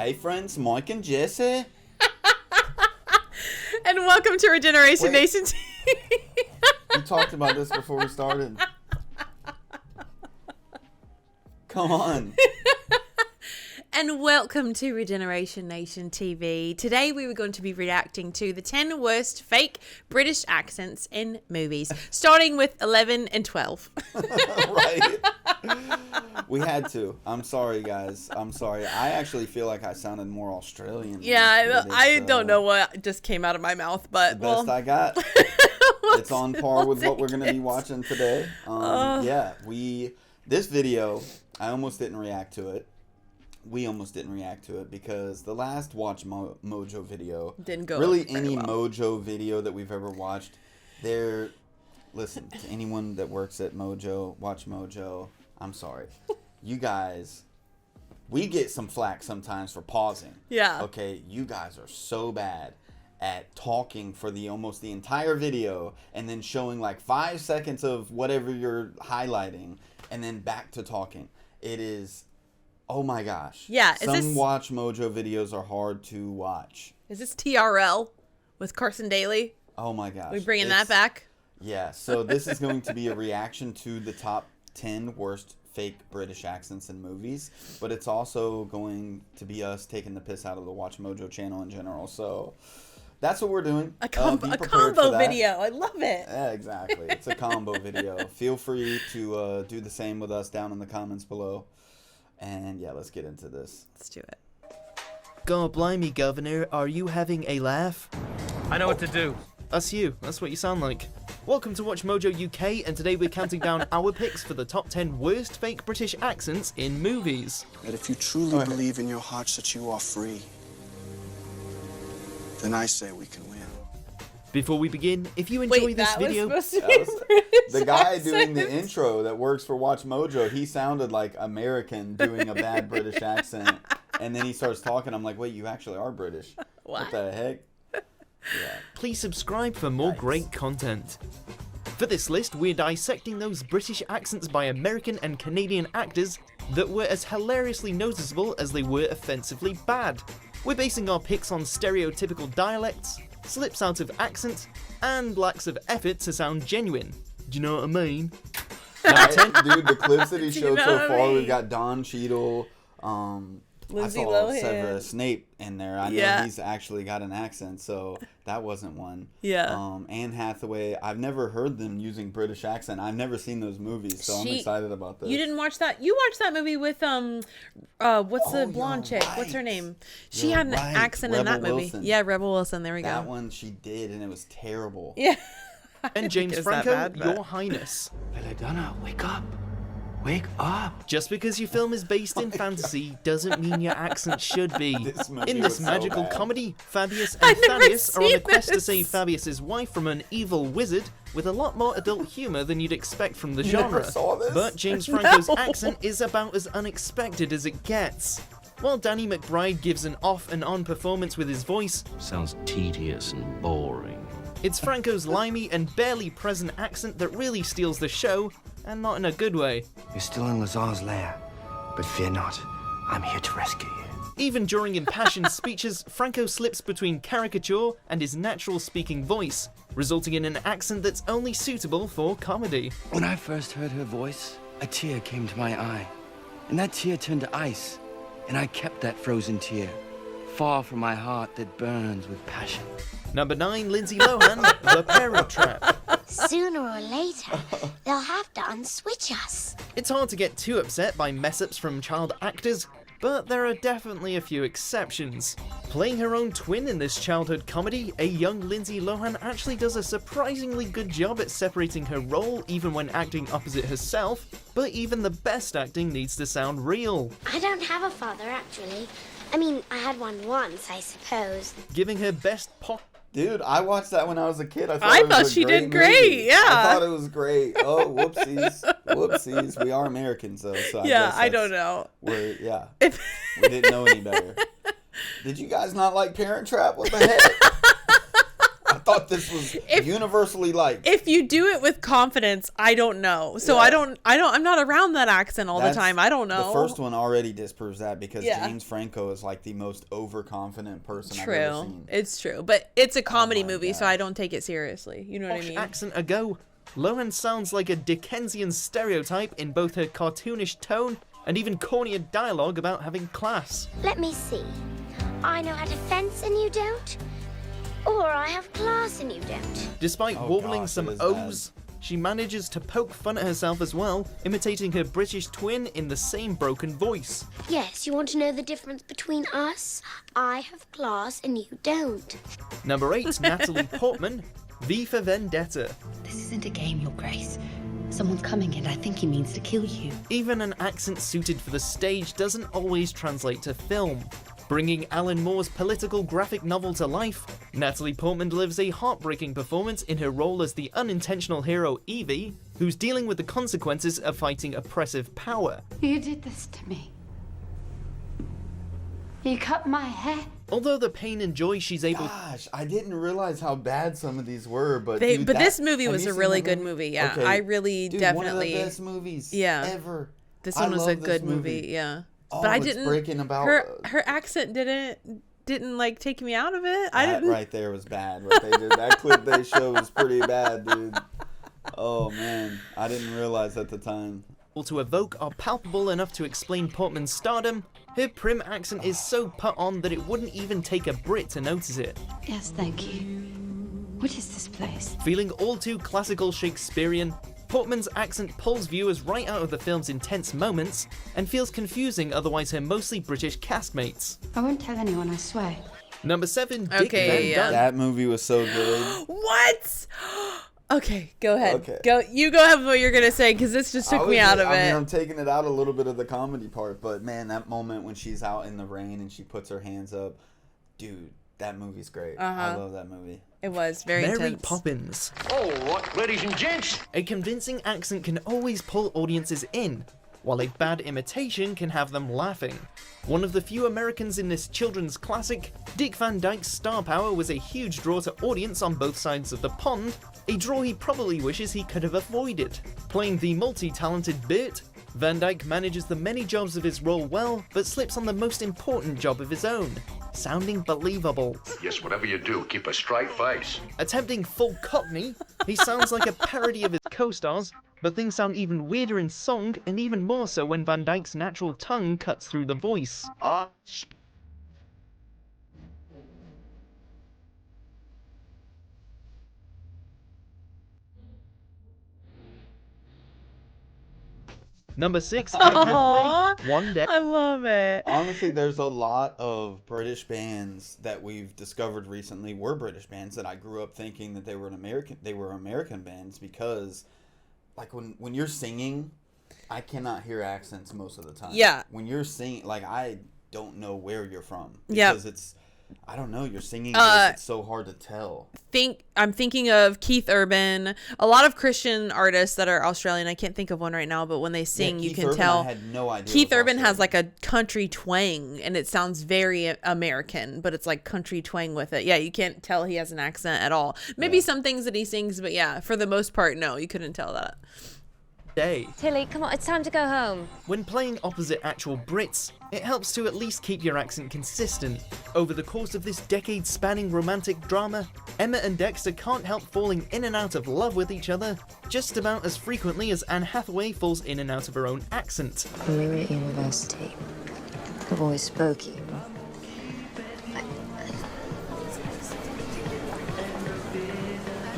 Hey friends, Mike and Jess here. And welcome to Regeneration Nation TV. We talked about this before we started. Come on. And welcome to Regeneration Nation TV. Today we were going to be reacting to the 10 worst fake British accents in movies, starting with 11 and 12. Right. We had to. I'm sorry, guys. I'm sorry. I actually feel like I sounded more Australian. Yeah, I don't know what just came out of my mouth, but the best I got. It's on par with what we're going to be watching today. This video, I almost didn't react to it. We almost didn't react to it because the last Watch Mojo video didn't go really very any well. Mojo video that we've ever watched. Listen, to anyone that works at Mojo, Watch Mojo, I'm sorry. You guys, we get some flack sometimes for pausing. Yeah. Okay, you guys are so bad at talking for almost the entire video and then showing like 5 seconds of whatever you're highlighting and then back to talking. It is... Oh my gosh. Yeah. Some Watch Mojo videos are hard to watch. Is this TRL with Carson Daly? Oh my gosh. We bringing that back? Yeah. So this is going to be a reaction to the top 10 worst fake British accents in movies. But it's also going to be us taking the piss out of the Watch Mojo channel in general. So that's what we're doing. A combo video. I love it. Yeah, exactly. It's a combo video. Feel free to do the same with us down in the comments below. And yeah, let's get into this. Let's do it. God blimey, Governor, are you having a laugh? I know what to do. That's you. That's what you sound like. Welcome to Watch Mojo UK, and today we're counting down our picks for the top 10 worst fake British accents in movies. That if you truly believe in your hearts that you are free, then I say we can win. Before we begin, if you enjoy this video... The guy doing the intro that works for Watch Mojo, he sounded like American doing a bad British accent. And then he starts talking, I'm like, wait, you actually are British. What the heck? Yeah. Please subscribe for more great content. For this list, we're dissecting those British accents by American and Canadian actors that were as hilariously noticeable as they were offensively bad. We're basing our picks on stereotypical dialects, slips out of accent, and lacks of effort to sound genuine. Do you know what I mean? Dude, the clips that he showed so far, we've got Don Cheadle, Lindsay I saw Lohan. Severus Snape in there. I know he's actually got an accent, so that wasn't one. Yeah. Anne Hathaway, I've never heard them using British accent. I've never seen those movies, so I'm excited about this. You didn't watch that? You watched that movie with what's the blonde chick? Right. What's her name? She had an accent in that movie. Wilson. Yeah, Rebel Wilson. There we go. That one she did, and it was terrible. Yeah. And James Franco, Your Highness. Belladonna, wake up. Wake up. Just because your film is based in fantasy doesn't mean your accent should be. In this magical comedy, Fabius and Fabius are on a quest to save Fabius's wife from an evil wizard with a lot more adult humor than you'd expect from the genre. But James Franco's accent is about as unexpected as it gets. While Danny McBride gives an off and on performance with his voice, Sounds tedious and boring. it's Franco's limey and barely present accent that really steals the show, and not in a good way. You're still in Lazar's lair, but fear not, I'm here to rescue you. Even during impassioned speeches, Franco slips between caricature and his natural speaking voice, resulting in an accent that's only suitable for comedy. When I first heard her voice, a tear came to my eye, and that tear turned to ice, and I kept that frozen tear, far from my heart that burns with passion. Number 9, Lindsay Lohan, The Parent Trap. Sooner or later, they'll have to unswitch us. It's hard to get too upset by mess-ups from child actors, but there are definitely a few exceptions. Playing her own twin in this childhood comedy, a young Lindsay Lohan actually does a surprisingly good job at separating her role even when acting opposite herself, but even the best acting needs to sound real. I don't have a father, actually. I mean, I had one once, I suppose. Giving her best pop. Dude, I watched that when I was a kid. I thought she did great. Yeah. I thought it was great. Oh, whoopsies. Whoopsies. We are Americans, though. So I don't know. We didn't know any better. Did you guys not like Parent Trap? What the heck? I thought this was universally liked. If you do it with confidence, I don't know. So Yeah. I'm not around that accent all the time. I don't know. The first one already disproves that because Yeah. James Franco is like the most overconfident person I've ever True. seen. It's true. But it's a comedy my movie, so God. I don't take it seriously. You know what I Posh mean? accent a go. Lohan sounds like a Dickensian stereotype in both her cartoonish tone and even cornier dialogue about having class. Let me see. I know how to fence and you don't? Or I have class and you don't? Despite Oh warbling gosh, some it is O's, she manages to poke fun at herself as well, imitating her British twin in the same broken voice. Yes, you want to know the difference between us? I have class and you don't. Number 8, Natalie Portman, V for Vendetta. This isn't a game, Your Grace. Someone's coming and I think he means to kill you. Even an accent suited for the stage doesn't always translate to film. Bringing Alan Moore's political graphic novel to life, Natalie Portman delivers a heartbreaking performance in her role as the unintentional hero Evie, who's dealing with the consequences of fighting oppressive power. You did this to me. You cut my hair. Although the pain and joy she's able Gosh, I didn't realize how bad some of these were, but This movie was have a you really seen that good movie. Yeah, Okay. I really Dude, definitely. one of the best movies ever. This I one was a love this good movie. Yeah, Oh, but I it's didn't. breaking about Her accent didn't like take me out of it. I that didn't. right there was bad. What they did, that clip they showed was pretty bad, dude. Oh man, I didn't realize at the time. to evoke are palpable enough to explain Portman's stardom, her prim accent is so put on that it wouldn't even take a Brit to notice it. Yes, thank you. What is this place? Feeling all too classical Shakespearean, Portman's accent pulls viewers right out of the film's intense moments and feels confusing otherwise her mostly British castmates. I won't tell anyone, I swear. Number 7, Dick Okay, Van yeah. Dyke. That movie was so good. What? Okay, go ahead. Okay. Go. You go ahead with what you're gonna say because this just took me out of it. I'm taking it out a little bit of the comedy part, but man, that moment when she's out in the rain and she puts her hands up, dude, that movie's great. I love that movie. It was very Mary intense. Poppins. Oh, what, ladies and gents? A convincing accent can always pull audiences in, while a bad imitation can have them laughing. One of the few Americans in this children's classic, Dick Van Dyke's star power was a huge draw to audience on both sides of the pond, a draw he probably wishes he could have avoided. Playing the multi-talented Bert, Van Dyke manages the many jobs of his role well, but slips on the most important job of his own, sounding believable. Yes, whatever you do, keep a straight face. Attempting full Cockney, he sounds like a parody of his co-stars, but things sound even weirder in song, and even more so when Van Dyke's natural tongue cuts through the voice. Number 6, Aw, One Day. I love it. Honestly, there's a lot of British bands that we've discovered recently were British bands that I grew up thinking that they were American bands because, like, when you're singing, I cannot hear accents most of the time. Yeah. When you're singing, like, I don't know where you're from Yeah. because it's, I don't know, you're singing. It's so hard to tell. I'm thinking of Keith Urban, a lot of Christian artists that are Australian. I can't think of one right now, but when they sing, you Keith can Urban, tell. I had no idea Keith was Urban has Australian. like a country twang, and it sounds very American, but it's like country twang with it. Yeah, you can't tell he has an accent at all. Maybe some things that he sings, but yeah, for the most part, no, you couldn't tell that. Day. Tilly, come on, it's time to go home. When playing opposite actual Brits, it helps to at least keep your accent consistent. Over the course of this decade-spanning romantic drama, Emma and Dexter can't help falling in and out of love with each other just about as frequently as Anne Hathaway falls in and out of her own accent. When we were at university, I've always spoke you.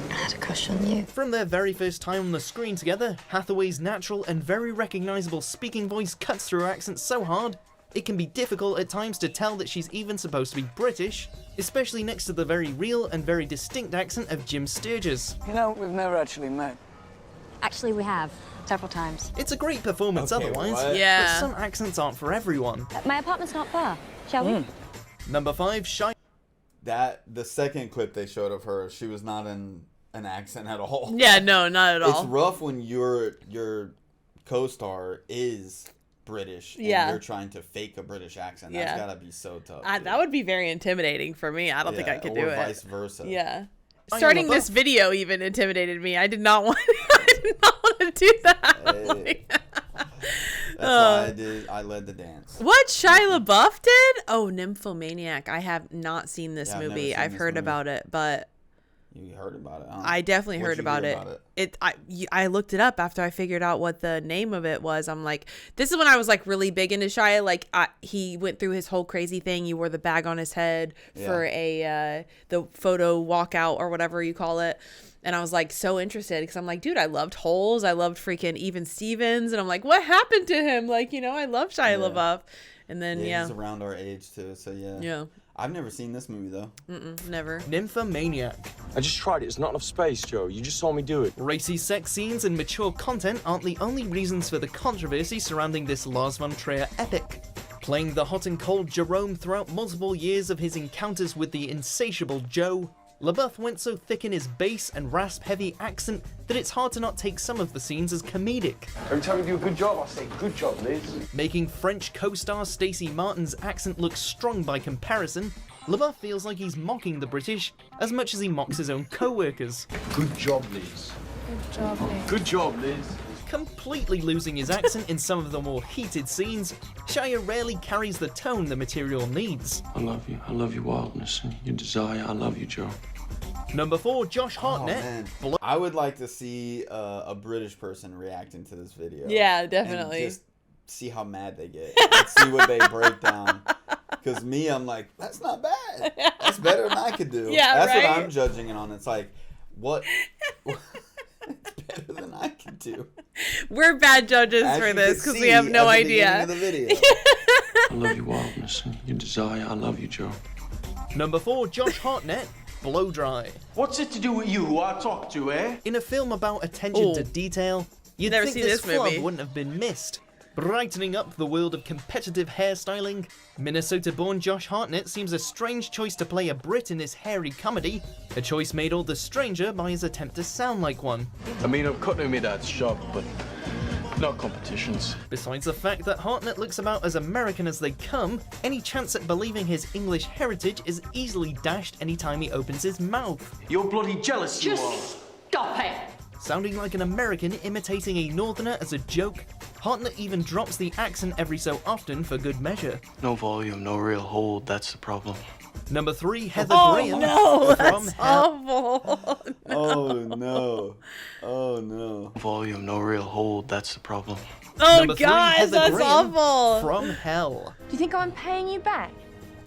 I had a crush on you. From their very first time on the screen together, Hathaway's natural and very recognisable speaking voice cuts through her accent so hard, it can be difficult at times to tell that she's even supposed to be British, especially next to the very real and very distinct accent of Jim Sturgis. You know, we've never actually met. Actually, we have. Several times. It's a great performance Okay, otherwise, what? Yeah. but some accents aren't for everyone. My apartment's not far. Shall we? Number 5, Shy. The second clip they showed of her, she was not in an accent at all. Yeah, no, not at all. It's rough when your co-star is British and Yeah. you're trying to fake a British accent. That's Yeah. gotta be so tough. That would be very intimidating for me. I don't think I could do or it. vice versa. Yeah. Starting this video even intimidated me. I did not want. I did not want to do that. That's why I led the dance. What Shia LaBeouf did? Oh, Nymphomaniac. I have not seen this Yeah, movie. I've heard about it, but you heard about it. Huh? I definitely heard about it. I looked it up after I figured out what the name of it was. I'm like, this is when I was like really big into Shia. Like he went through his whole crazy thing. He wore the bag on his head for the photo walkout or whatever you call it. And I was like so interested because I'm like, dude, I loved Holes. I loved freaking Even Stevens. And I'm like, what happened to him? Like, you know, I love Shia LaBeouf. And then, he's around our age too. So yeah. I've never seen this movie though. Never. Nymphomaniac. I just tried it. It's not enough space, Joe. You just saw me do it. Racy sex scenes and mature content aren't the only reasons for the controversy surrounding this Lars von Trier epic. Playing the hot and cold Jerome throughout multiple years of his encounters with the insatiable Joe, LaBeouf went so thick in his bass and rasp-heavy accent that it's hard to not take some of the scenes as comedic. Every time you do a good job, I say, good job, Liz. Making French co-star Stacey Martin's accent look strong by comparison, LaBeouf feels like he's mocking the British as much as he mocks his own co-workers. Good job, Liz. Good job, Liz. Good job, Liz. Completely losing his accent in some of the more heated scenes, Shia rarely carries the tone the material needs. I love you. I love your wildness and your desire. I love you, Joe. Number 4, Josh Hartnett. I would like to see a British person reacting to this video. Yeah, definitely. And just see how mad they get. And see what they break down. Because I'm like, that's not bad. That's better than I could do. Yeah, that's right? what I'm judging it on. It's like, what? It's better than I can do. We're bad judges for this because we have no idea. Of the video. I love your wildness and your desire. I love you, Joe. Number 4, Josh Hartnett. Blow Dry. What's it to do with you who I talk to, eh? In a film about attention to detail, you'd Never think seen this this flub movie. wouldn't have been missed. Brightening up the world of competitive hairstyling, Minnesota-born Josh Hartnett seems a strange choice to play a Brit in this hairy comedy, a choice made all the stranger by his attempt to sound like one. I mean, I'm cutting my dad's shop, but not competitions. Besides the fact that Hartnett looks about as American as they come, any chance at believing his English heritage is easily dashed anytime he opens his mouth. You're bloody jealous, you are. Stop it! Sounding like an American imitating a Northerner as a joke, Hartnett even drops the accent every so often for good measure. No volume, no real hold. That's the problem. Number 3, Heather Graham. No, from that's Hell. awful. Oh no. Oh no. Volume, no real hold. That's the problem. Oh Number 3, guys, Heather that's Graham awful. from Hell. Do you think I'm paying you back?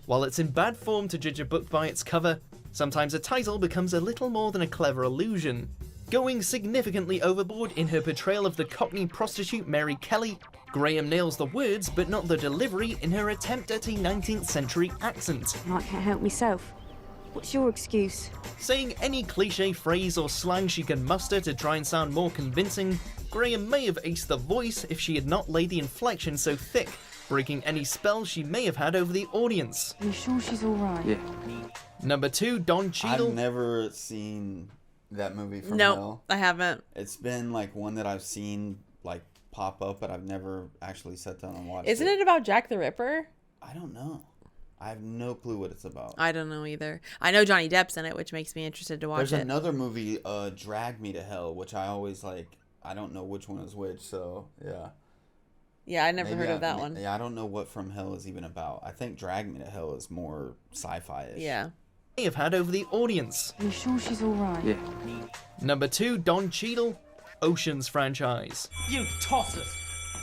While it's in bad form to judge a book by its cover, sometimes a title becomes a little more than a clever illusion. Going significantly overboard in her portrayal of the Cockney prostitute Mary Kelly, Graham nails the words but not the delivery in her attempt at a 19th century accent. I can't help myself. What's your excuse? Saying any cliche phrase or slang she can muster to try and sound more convincing, Graham may have aced the voice if she had not laid the inflection so thick, breaking any spell she may have had over the audience. Are you sure she's alright? Yeah. Number 2, Don Cheadle. I've never seen that movie from No, Hell. I haven't. It's been like one that I've seen like pop up, but I've never actually sat down and watched Isn't it about Jack the Ripper? I don't know. I have no clue what it's about. I don't know either. I know Johnny Depp's in it, which makes me interested to watch There's it. another movie, Drag Me to Hell, which I always like. I don't know which one is which, so yeah. Yeah, I never Maybe heard of that one. Yeah, I don't know what From Hell is even about. I think Drag Me to Hell is more sci-fi-ish. Yeah. May have had over the audience. Are you sure she's alright? Yeah. Number 2, Don Cheadle, Ocean's franchise. You tossers.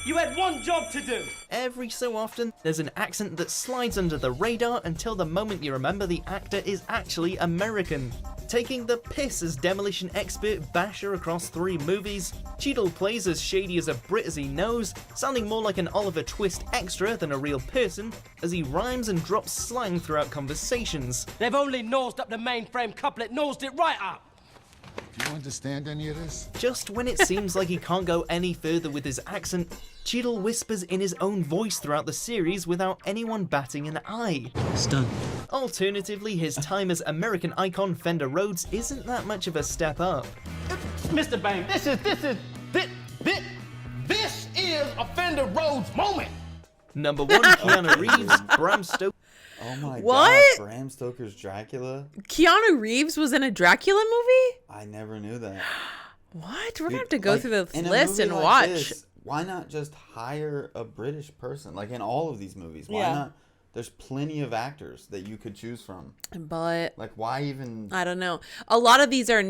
You had one job to do. Every so often, there's an accent that slides under the radar until the moment you remember the actor is actually American. Taking the piss as demolition expert basher across 3 movies, Cheadle plays as shady as a Brit as he knows, sounding more like an Oliver Twist extra than a real person, as he rhymes and drops slang throughout conversations. They've only nosed up the mainframe couplet, nosed it right up. Do you understand any of this? Just when it seems like he can't go any further with his accent, Cheadle whispers in his own voice throughout the series without anyone batting an eye. Stunned. Alternatively, his time as American icon Fender Rhodes isn't that much of a step up. Mr. Bang, this is a Fender Rhodes moment. Number 1, Keanu Reeves, Bram Stoker. Oh my What? God, Bram Stoker's Dracula? Keanu Reeves was in a Dracula movie? I never knew that. What? We're going to have to go through the in a list movie and like watch. this, why not just hire a British person? Like in all of these movies, why not? There's plenty of actors that you could choose from. But like, why even? I don't know. A lot of these are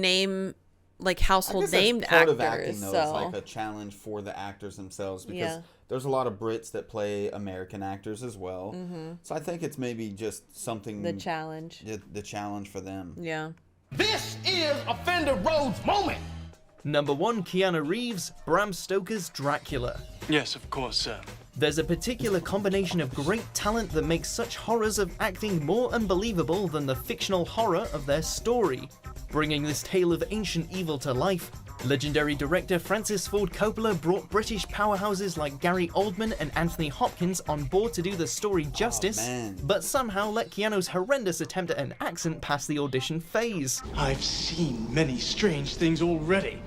household named part actors. Of acting, though, so is like a challenge for the actors themselves because there's a lot of Brits that play American actors as well. Mm-hmm. So I think it's maybe just something. The challenge. The challenge for them. Yeah. This is Offender Road's moment. Number 1, Keanu Reeves, Bram Stoker's Dracula. Yes, of course, sir. There's a particular combination of great talent that makes such horrors of acting more unbelievable than the fictional horror of their story. Bringing this tale of ancient evil to life, legendary director Francis Ford Coppola brought British powerhouses like Gary Oldman and Anthony Hopkins on board to do the story justice, but somehow let Keanu's horrendous attempt at an accent pass the audition phase. I've seen many strange things already.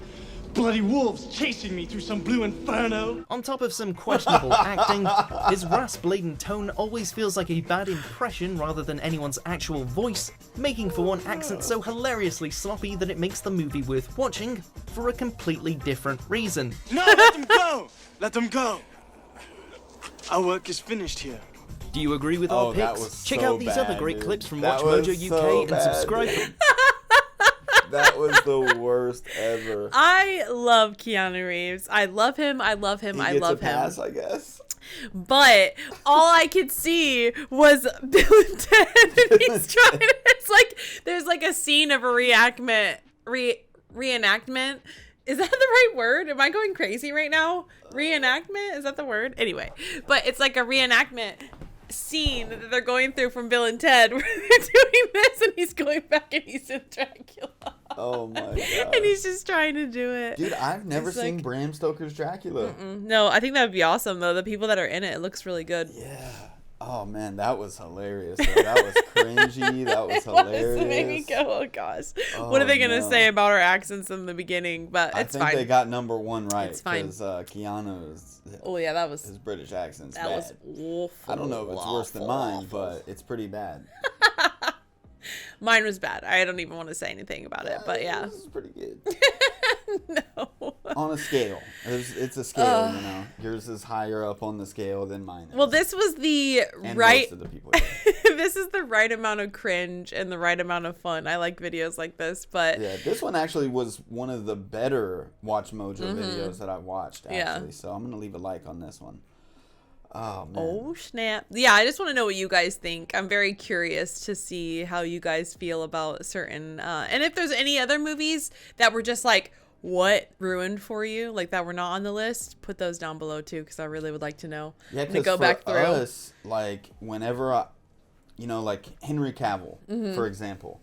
Bloody wolves chasing me through some blue inferno. On top of some questionable acting, his rasp-laden tone always feels like a bad impression rather than anyone's actual voice, making for one accent so hilariously sloppy that it makes the movie worth watching for a completely different reason. No, let them go! Let them go! Our work is finished here. Do you agree with our picks? Check out these other great clips from Watch Mojo UK and subscribe. That was the worst ever. I love Keanu Reeves. I love him. I love him. I love him. Pass, I guess. But all I could see was Bill and Ted, and he's trying. It's like there's like a scene of a reenactment. Is that the right word? Am I going crazy right now? Reenactment? Is that the word? Anyway, but it's like a reenactment scene that they're going through from Bill and Ted where they're doing this and he's going back and he's in Dracula. Oh my God. And he's just trying to do it. Dude, I've never seen Bram Stoker's Dracula. No, I think that would be awesome though. The people that are in it looks really good. Yeah. Oh man, that was hilarious. Though. That was cringy. That was hilarious. It made me go, oh gosh. What are they gonna say about our accents in the beginning? But it's fine. I think they got number 1 right. It's fine. Because Keanu's. Oh yeah, that was his British accent's that bad. Was awful. I don't know if it's worse than mine, but it's pretty bad. Mine was bad. I don't even want to say anything about it, but yeah. This is pretty good. No. On a scale. It's a scale, you know. Yours is higher up on the scale than mine is. Well, this was the and right... most of the people this is the right amount of cringe and the right amount of fun. I like videos like this, but... Yeah, this one actually was one of the better Watch Mojo videos that I watched, actually. Yeah. So I'm going to leave a like on this one. Oh, man. Oh, snap. Yeah, I just want to know what you guys think. I'm very curious to see how you guys feel about certain... and if there's any other movies that were just like, what ruined for you? Like that were not on the list, put those down below too, because I really would like to know. Yeah, to go back through. Us, like, whenever I... You know, like Henry Cavill, for example.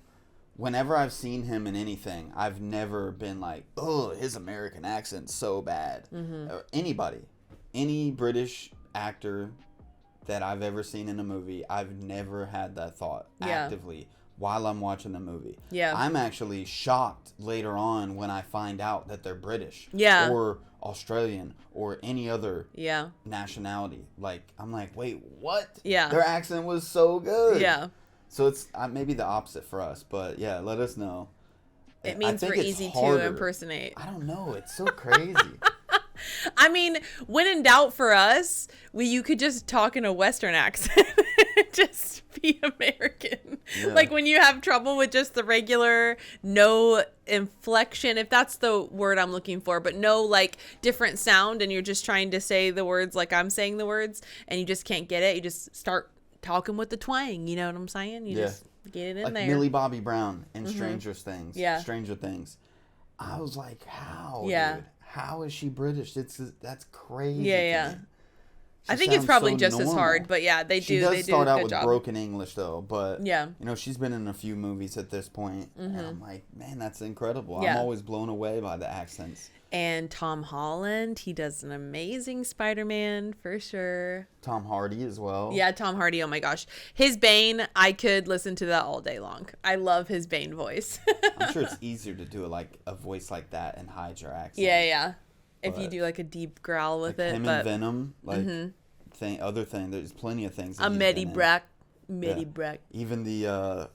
Whenever I've seen him in anything, I've never been like, oh, his American accent's so bad. Or anybody. Any British actor that I've ever seen in a movie, I've never had that thought actively while I'm watching the movie. Yeah. I'm actually shocked later on when I find out that they're British. Yeah. Or Australian or any other nationality. Like, I'm like, wait, what? Yeah. Their accent was so good. Yeah. So it's maybe the opposite for us, but yeah, let us know. It means we're easy to impersonate. I don't know. It's so crazy. I mean, when in doubt for us, you could just talk in a Western accent. Just be American. Yeah. Like when you have trouble with just the regular, no inflection, if that's the word I'm looking for, but no like different sound, and you're just trying to say the words like I'm saying the words, and you just can't get it. You just start talking with the twang. You know what I'm saying? You just get it in like there. Millie Bobby Brown in Stranger Things. Yeah. Stranger Things. I was like, how? Yeah. Dude? How is she British? That's crazy. Yeah. I think it's probably just normal. as hard, but yeah, they do. She does start out with job. broken English though, but yeah, you know, she's been in a few movies at this point, and I'm like, man, that's incredible. Yeah. I'm always blown away by the accents. And Tom Holland, he does an amazing Spider-Man for sure. Tom Hardy as well. Yeah, Tom Hardy. Oh my gosh, his Bane, I could listen to that all day long. I love his Bane voice. I'm sure it's easier to do a voice like that and hide your accent. Yeah. If you do like a deep growl with like it, him and Venom, like other thing. There's plenty of things. A Medi Brack. Even the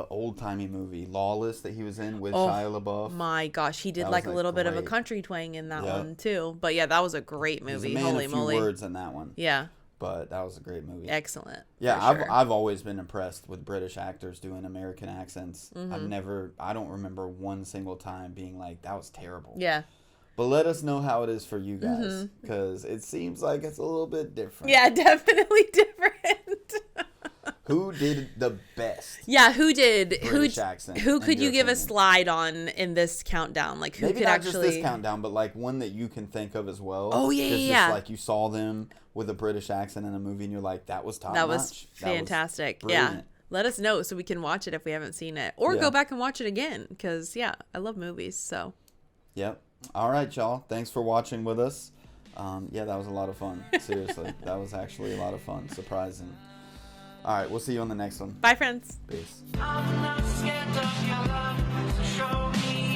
old timey movie Lawless that he was in with Shia LaBeouf. My gosh, he did like a little bit of a country twang in that one too. But yeah, that was a great movie. He's a man of few words in that one. Yeah. But that was a great movie. Excellent. Yeah, I've always been impressed with British actors doing American accents. I don't remember one single time being like, that was terrible. Yeah. But let us know how it is for you guys, because it seems like it's a little bit different. Yeah, definitely different. Who did the best? Yeah, who did? British accent? Who could you give a slide on in this countdown? Like who Maybe could not actually? Just this countdown, but like one that you can think of as well. Oh yeah. Just like you saw them with a British accent in a movie, and you're like, that was top notch. That was fantastic. Yeah. Let us know so we can watch it if we haven't seen it, or go back and watch it again. Because I love movies. So. Yep. All right, y'all. Thanks for watching with us. That was a lot of fun. Seriously, that was actually a lot of fun. Surprising. All right, we'll see you on the next one. Bye, friends. Peace. I'm not scared of your love, so show me